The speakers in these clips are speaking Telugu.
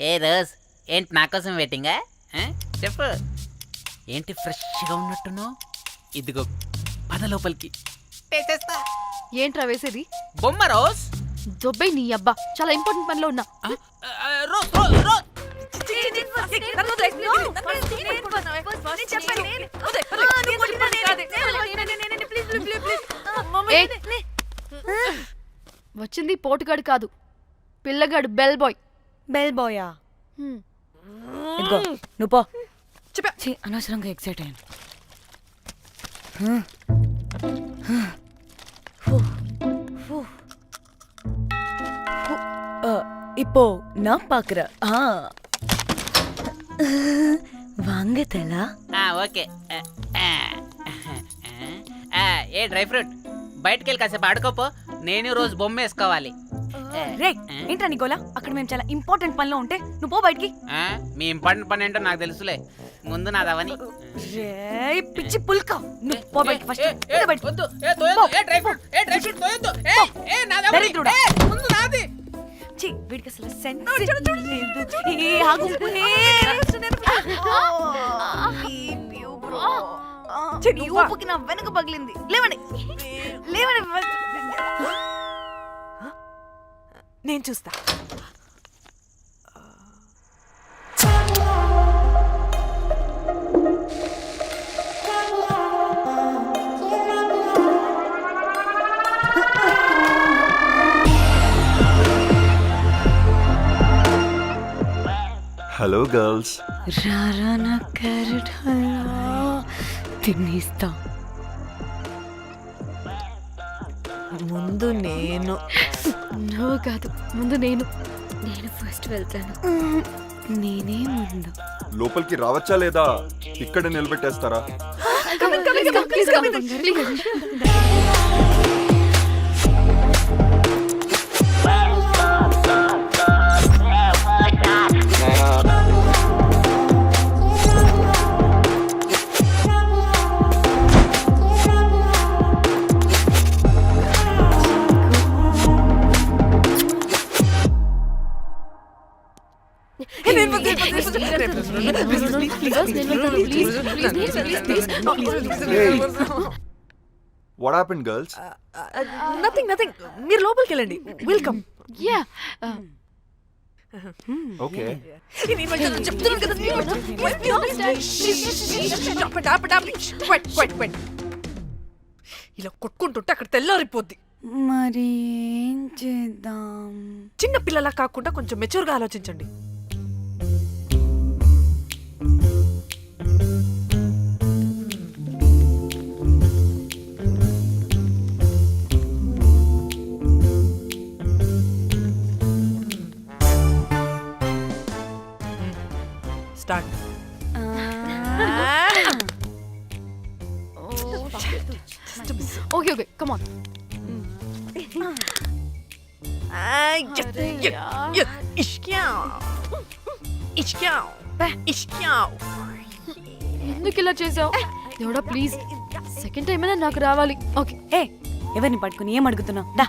ఏ రోజ్ ఏంటి నా కోసం వెయిటింగా? చెప్పు ఏంటి ఫ్రెష్గా ఉన్నట్టున్నావు? ఇదిగో పద లోపలికి వేసేస్తా. ఏంట్రా వేసేది? బొమ్మ రోజ్. దొబ్బై నీ అబ్బా, చాలా ఇంపార్టెంట్ పనిలో ఉన్నా. రోజ్ రోజ్ రోజ్ వచ్చింది పోటుగాడు కాదు, పిల్లగాడు బెల్ బాయ్. బెల్ బాయా? ఇదిగో నువ్వు పో. అనవసరంగా ఎక్సైట్ అయ్యాను. இப்போ நான் பாக்குறேன். வாங்க தலா. ఓకే. ఏ డ్రై ఫ్రూట్ బయటకు వెళ్ళి కాసేపు ఆడుకోపో, నేను రోజు బొమ్మ వేసుకోవాలి. రే ఏంట్రా నికోలా, అక్కడ మేము చాలా ఇంపార్టెంట్ పనిలో ఉంటే నువ్వు పో బయటికి. మీ ఇంపార్టెంట్ పని ఏంటో నాకు తెలుసులే, ముందు నాదవని. రే పిచ్చి పుల్క, నువ్వు పో బయటికి ఫస్ట్. వీడికి అసలు సెన్స్ లేదు. ఊపుకి నా వెనక పగిలింది. లేవండి లేవండి, నేను చూస్తా. Hello girls. రారా నా క్యారెట్ హల్వా తినేస్తా. ముందు నేను. నువ్వు కాదు, ముందు నేను. నేను ఫస్ట్ వెళ్తాను. నేనే ముందు. లోపలికి రావచ్చా లేదా ఇక్కడ నిలబెట్టేస్తారా? What happened, girls? Nothing. మీరు లోపలికి వెళ్ళండి. వెల్కమ్. యా. Okay. చెప్తున్నాను కదా. ఇలా కొట్టుకుంటుంటే అక్కడ తెల్లారిపోద్ది. మరి ఏం చేద్దాం? చిన్న పిల్లలా కాకుండా కొంచెం మెచ్యూర్గా ఆలోచించండి. స్టార్ట్. Okay come on. ఎందుకు ఇలా చేసావు? దేవుడా ప్లీజ్, సెకండ్ టైం అయినా నాకు రావాలి. ఓకే. ఎవరిని పట్టుకుని ఏం అడుగుతున్నావు? దా.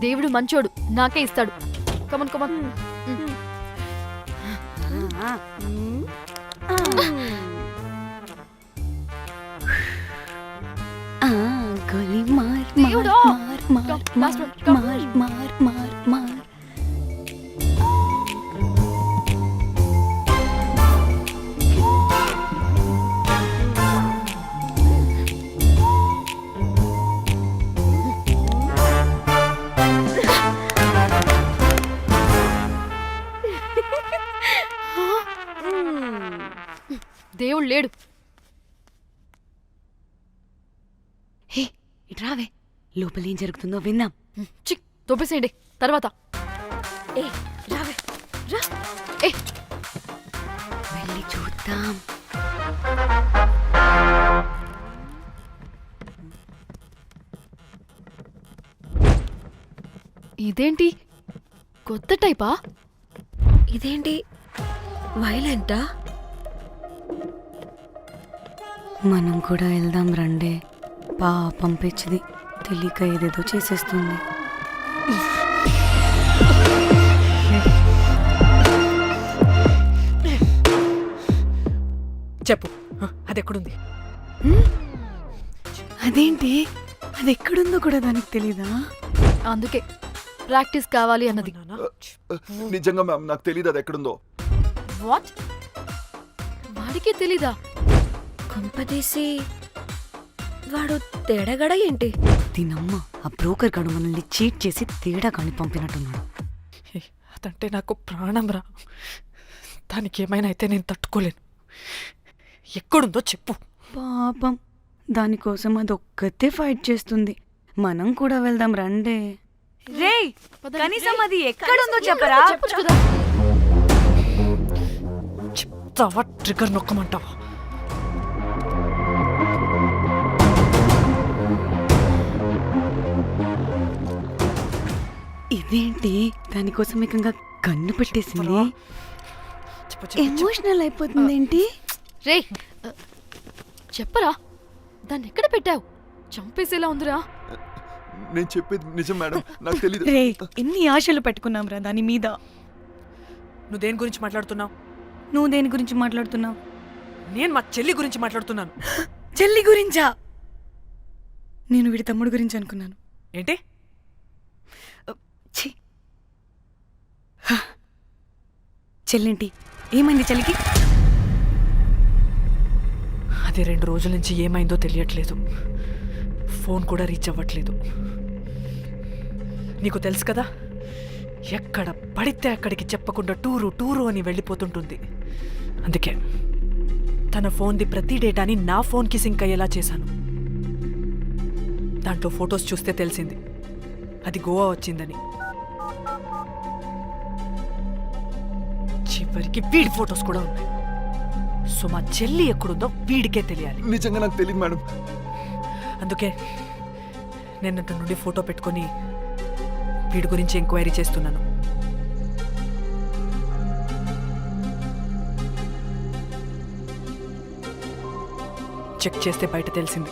దేవుడు మంచోడు, నాకే ఇస్తాడు. Come on come on. గోలీ మార్ దేవుడా. మార్ మార్ మార్ మార్ మార్. దేవుడు లేడు. హే ఇటు రావే, లోపల ఏం జరుగుతుందో విందాం. చిక్ తోపేసేయండి తర్వాత. రావే రా. వెళ్ళి చూద్దాం. ఇదేంటి కొత్త టైపా? ఇదేంటి వైలెంటా? మనం కూడా వెళ్దాం రండే. పాపం పిచ్చిది తెలియక ఏదేదో చేసేస్తుంది. చెప్పు, అది ఎక్కడుంది? అదేంటి, అది ఎక్కడుందో కూడా దానికి తెలీదా? అందుకే ప్రాక్టీస్ కావాలి అన్నది. నిజంగా మ్యామ్ నాకు తెలియదు అది ఎక్కడుందో. వాట్? వాడికి తెలీదా? కొంపదీసి వాడు తేడగడ ఏంటి? దీనమ్మ ఆ బ్రోకర్ గడు మనల్ని చీట్ చేసి తేడా కాని పంపినట్టున్నాడు. అదంటే నాకు ప్రాణం రా. దానికి ఏమైనా అయితే నేను తట్టుకోలేను. ఎక్కడుందో చెప్పు. పాపం దానికోసం అది ఒక్కతే ఫైట్ చేస్తుంది. మనం కూడా వెళ్దాం రండే. రేయ్, కనీసం అది ఎక్కడుందో చెప్పరా? చెప్పొచ్చు కదా. చెప్తావా? ట్రిగర్ నొక్కమంటావా? ఇదేంటి దానికోసం ఏకంగా కన్ను పెట్టేసింది. చెప్పు, చెప్పు, చెప్పు. ఎమోషనల్ అయిపోతుంది ఏంటి? రే చెప్పరా, దాన్ని ఎక్కడ పెట్టావు? చంపేసేలా ఉందిరా. నేను చెప్పేది నిజం మేడం, నాకు తెలియదు. రే, ఎన్ని ఆశలు పెట్టుకున్నాం రా దాని మీద. నువ్వు దేని గురించి మాట్లాడుతున్నావు? నువ్వు దేని గురించి మాట్లాడుతున్నావు? నేను మా చెల్లి గురించి మాట్లాడుతున్నాను. చెల్లి గురించా? నేను వీడి తమ్ముడు గురించి అనుకున్నాను. ఏంటి? ఛీ. హ. చెల్లింటి ఏమైంది చెల్లికి? అది 2 రోజుల నుంచి ఏమైందో తెలియట్లేదు. ఫోన్ కూడా రీచ్ అవ్వట్లేదు. నీకు తెలుసు కదా, ఎక్కడ పడితే అక్కడికి చెప్పకుండా టూరు టూరు అని వెళ్ళిపోతుంటుంది. అందుకే తన ఫోన్ది ప్రతి డేటాని నా ఫోన్కి సింక్ అయ్యేలా చేశాను. దాంట్లో ఫొటోస్ చూస్తే తెలిసింది అది గోవా వచ్చిందని. చివరికి వీడి ఫొటోస్ కూడా ఉన్నాయి. సో మా చెల్లి ఎక్కడుందో వీడికే తెలియాలి. నిజంగా నాకు తెలియదు మేడం. అందుకే నేను అటు నుండి ఫోటో పెట్టుకొని వీడి గురించి ఎంక్వైరీ చేస్తున్నాను. చెక్ చేస్తే బయట తెలిసింది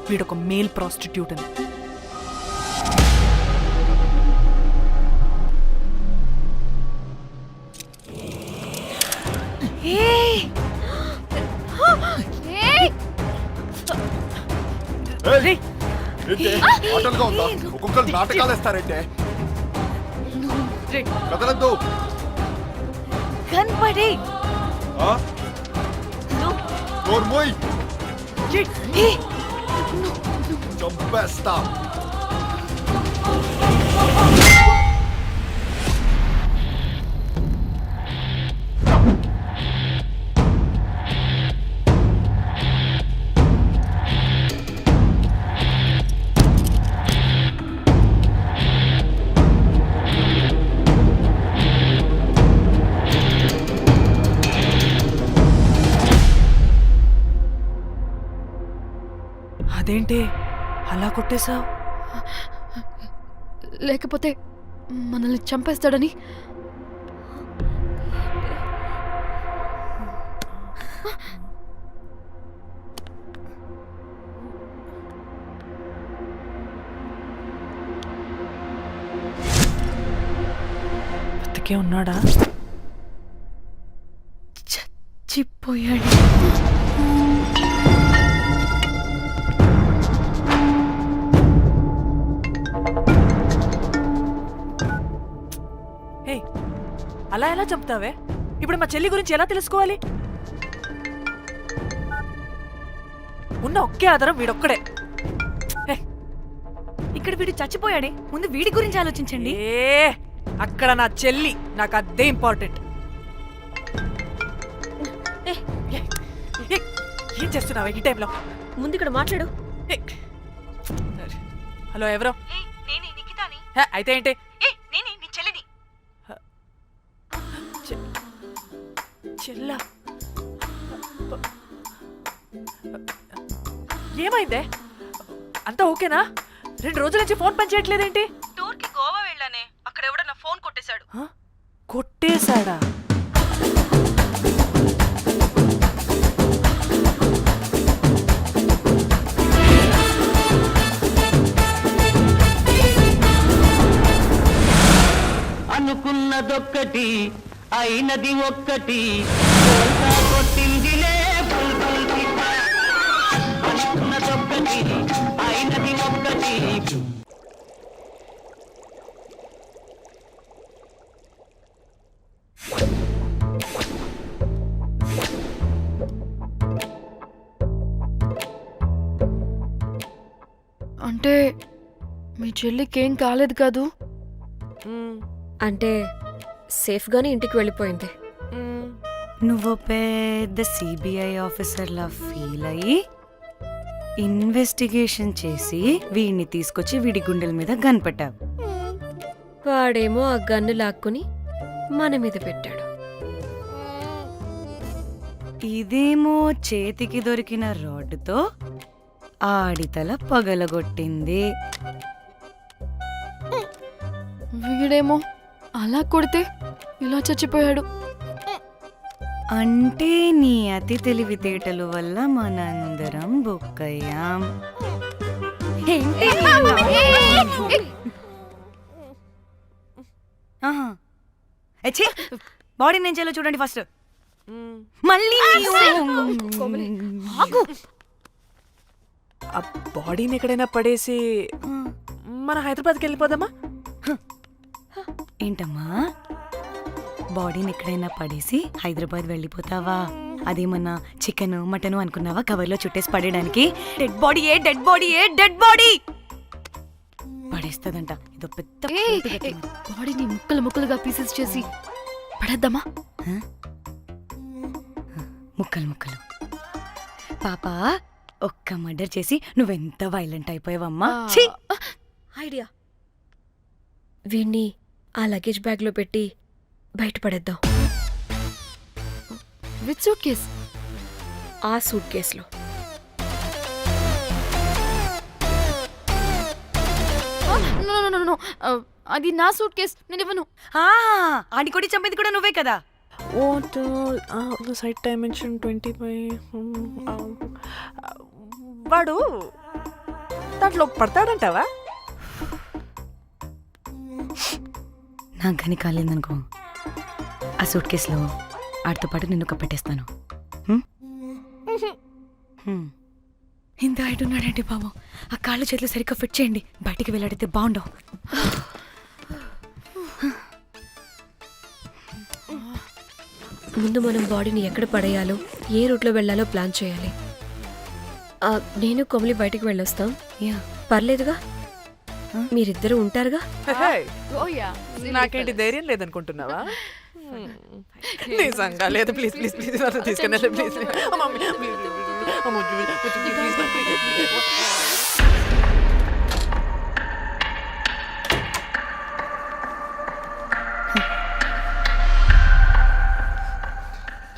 వీడొక మేల్ ప్రాస్టిట్యూట్ అని. రేయ్, ఆటలుగా ఉందా? ఒక్కొక్కరు నాటకాలు వేస్తారంటే రేయ్, కదలద్దు. కనపడే నోర్మోయ్ రేయ్. చంపేస్తా. అదేంటి అలా కొట్టేశావు? లేకపోతే మనల్ని చంపేస్తాడని. బతికే ఉన్నాడా? చచ్చిపోయాడు. హే, అలా ఎలా చంపుతావే? ఇప్పుడు మా చెల్లి గురించి ఎలా తెలుసుకోవాలి? ఉన్న ఒకే ఆధారం వీడొక్కడే. హే, ఇక్కడ వీడు చచ్చిపోయాడే, ముందు వీడి గురించి ఆలోచించండి. అక్కడ నా చెల్లి, నాకు అదే ఇంపార్టెంట్. ఏం చేస్తున్నావే ఈ టైంలో? ముందు ఇక్కడ మాట్లాడు. హలో, ఎవరో? అయితే ఏంటి? చెల్లా ఏమైందే? అంతా ఓకేనా? 2 రోజుల నుంచి ఫోన్ పని చేయట్లేదేంటి? టూర్కి గోవా వెళ్ళానే, అక్కడ ఎవడో నా ఫోన్ కొట్టేశాడు. హ? కొట్టేశాడా? అనుకున్నదొక్కటి అయినది ఒక్కటి బోల్తా కొట్టిందిలే బుల్బుల్ పిట్ట. అనుకున్నదొక్కటి అయినది ఒక్కటి. అంటే మీ చెల్లికి ఏం కాలేదు కాదు? అంటే సేఫ్గానే ఇంటికి వెళ్ళిపోయింది. నువ్వు పెద్ద సిబిఐ ఆఫీసర్లా ఫీల్ అయ్యి ఇన్వెస్టిగేషన్ చేసి వీడిని తీసుకొచ్చి వీడి గుండెల మీద కనిపెట్టావు. వాడేమో ఆ గన్ను లాక్కుని మన మీద పెట్టాడు. ఇదేమో చేతికి దొరికిన రాడ్డుతో ఆడితల పగలగొట్టింది. వీడేమో అలా కొడితే ఇలా చచ్చిపోయాడు. అంటే నీ అతి తెలివితేటలు వల్ల మనందరం బుక్కయ్యాం. ఏంటి నీ నవ్వు? ఆహా. ఏ ఛీ! బాడీ నేను చేయాలో చూడండి ఫస్ట్. మళ్ళీ ఆగు. ఆ బాడీని ఎక్కడైనా పడేసి మన హైదరాబాద్కి వెళ్ళిపోదామా? ఏంటమ్మా, బాడీని ఎక్కడైనా పడేసి హైదరాబాద్ వెళ్ళిపోతావా? అదేమన్నా చికెన్ మటన్ అనుకున్నావా కవర్లో చుట్టేసి పడేయడానికి? డెడ్ బాడీ ఏ డెడ్ బాడీ ఏ డెడ్ బాడీ పడేస్తుందంట. ఇదో పెద్ద బాడీని ముక్కలు ముక్కలుగా పీసెస్ చేసి పడేద్దామా? ముక్కలు ముక్కలు. పాప, ఒక్క మర్డర్ చేసి నువ్వెంత వైలెంట్ అయిపోయావమ్మా. ఛీ! ఐడియా, వీణ్ణి ఆ లగేజ్ బ్యాగ్లో పెట్టి బయటపడేద్దాం. With suitcase? ఆ సూట్ కేసులో. అది నా సూట్ కేస్, నేను ఇవ్వను. ఆడి కొడి చంపేది కూడా నువ్వే కదా. Site dimension 25. వాడు దాంట్లో పడతాడంటావా? నాకు కానీ కాలేదనుకో, ఆ సూట్ కేసులో ఆడితో పాటు నిన్ను కప్పెట్టేస్తాను. ఇంత హైట్ ఉన్నాడంటే బాబు, ఆ కాళ్ళు చేతులు సరిగ్గా ఫిట్ చేయండి, బయటికి వెళ్ళాడితే బాగుండవు. ముందు మనం బాడీని ఎక్కడ పడేయాలో, ఏ రూట్లో వెళ్ళాలో ప్లాన్ చేయాలి. నేను కొమలి బయటికి వెళ్ళొస్తాం. యా, పర్లేదుగా? మీరిద్దరూ ఉంటారుగా? నాకేంటి ధైర్యం లేదనుకుంటున్నావా? నిజంగా లేదు. ప్లీజ్ ప్లీజ్ ప్లీజ్ తీసుకెళ్ళి ప్లీజ్.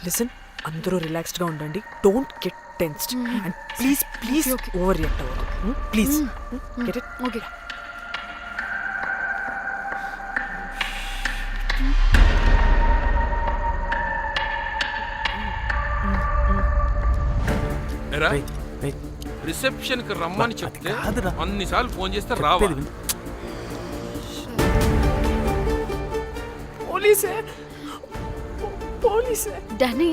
లిసన్, అందరూ రిలాక్స్డ్ గా ఉండండి. Don't get tensed and please please overreact అవ్వదు. Please get it? Okay. Reception కి రమ్మని చెప్తే అన్నిసార్లు ఫోన్ చేస్తే రావా? పోలీసే పోలీసే. డానీ,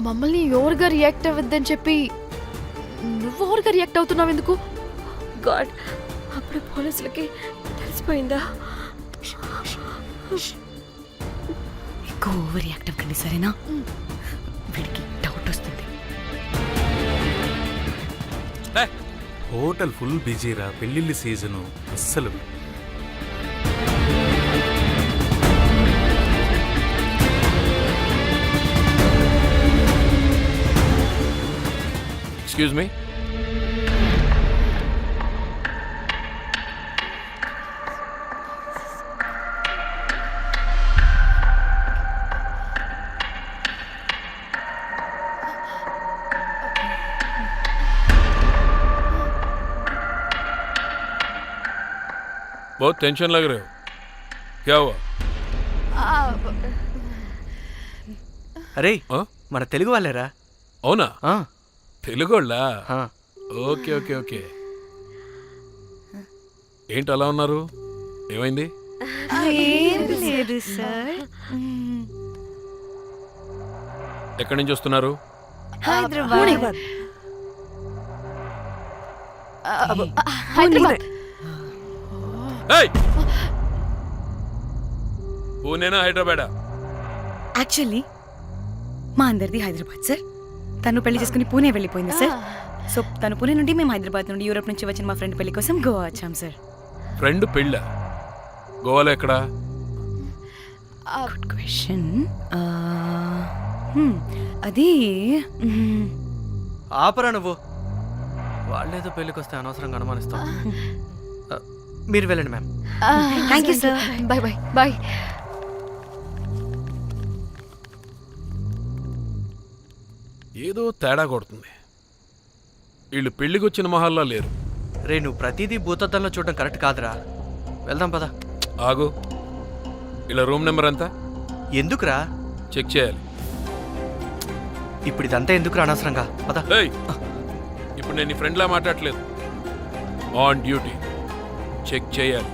మమ్మల్ని ఓవర్గా రియాక్ట్ అవ్వద్దని చెప్పి నువ్వు ఓవర్గా రియాక్ట్ అవుతున్నావు ఎందుకు? గాడ్, అప్పుడు పోలీసులకి తెలిసిపోయిందా? ఎక్కువ ఓవర్ రియాక్ట్ అవ్వకండి, సరేనా? వీడికి డౌట్ వస్తుంది. హోటల్ ఫుల్ బిజీరా, పెళ్ళిళ్ళ సీజను అస్సలు. Excuse me. बहुत टेंशन लग रहे हो क्या हुआ అరే ఆ? మన తెలుగు వాళ్ళేరా అవునా ఆ, తెలుగోళ్ళా ఆ. ఓకే ఓకే ఓకే ఏంటి అలా ఉన్నారు ఏమైంది ఏం లేదు సార్. ఎక్కడి నుంచి వస్తున్నారు హైదరాబాద్. హైదరాబాద్ ఏయ్! పూణేనా హైదరాబాదా యాక్చువల్లీ మా అందరిది హైదరాబాద్ సార్. తను పెళ్లి చేసుకుని పూణే వెళ్ళిపోయింది సార్. సో తను పూణే నుండి మేము హైదరాబాద్ నుండి యూరోప్ నుంచి వచ్చిన మా ఫ్రెండ్ పెళ్లి కోసం గోవా వచ్చాం సార్. ఫ్రెండ్ పెళ్ళ గోవాలో ఎక్కడా గుడ్ క్వశ్చన్. అది ఆపరా నువ్వు. వాళ్ళేదో పెళ్ళికి వస్తే అనవసరంగా అనుమానిస్తాం. మీరు వెళ్ళండి ma'am. Thank you sir. Bye bye bye. ఏదో తేడా కొడుతుంది వీళ్ళు పెళ్ళికి వచ్చిన మహల్లా లేరు రే నువ్వు ప్రతిదీ భూతద్దంలో చూడడం కరెక్ట్ కాదురా. వెళ్దాం పద. ఆగు ఇలా రూమ్ నెంబర్ ఎంత ఎందుకురా? చెక్ చేయాలి ఇప్పుడు ఇదంతా ఎందుకురా అనవసరంగా? పద. ఏయ్! ఇప్పుడు నేను నీ ఫ్రెండ్లా మాట్లాడట్లేదు ఆన్ డ్యూటీ చెక్ చేయాలి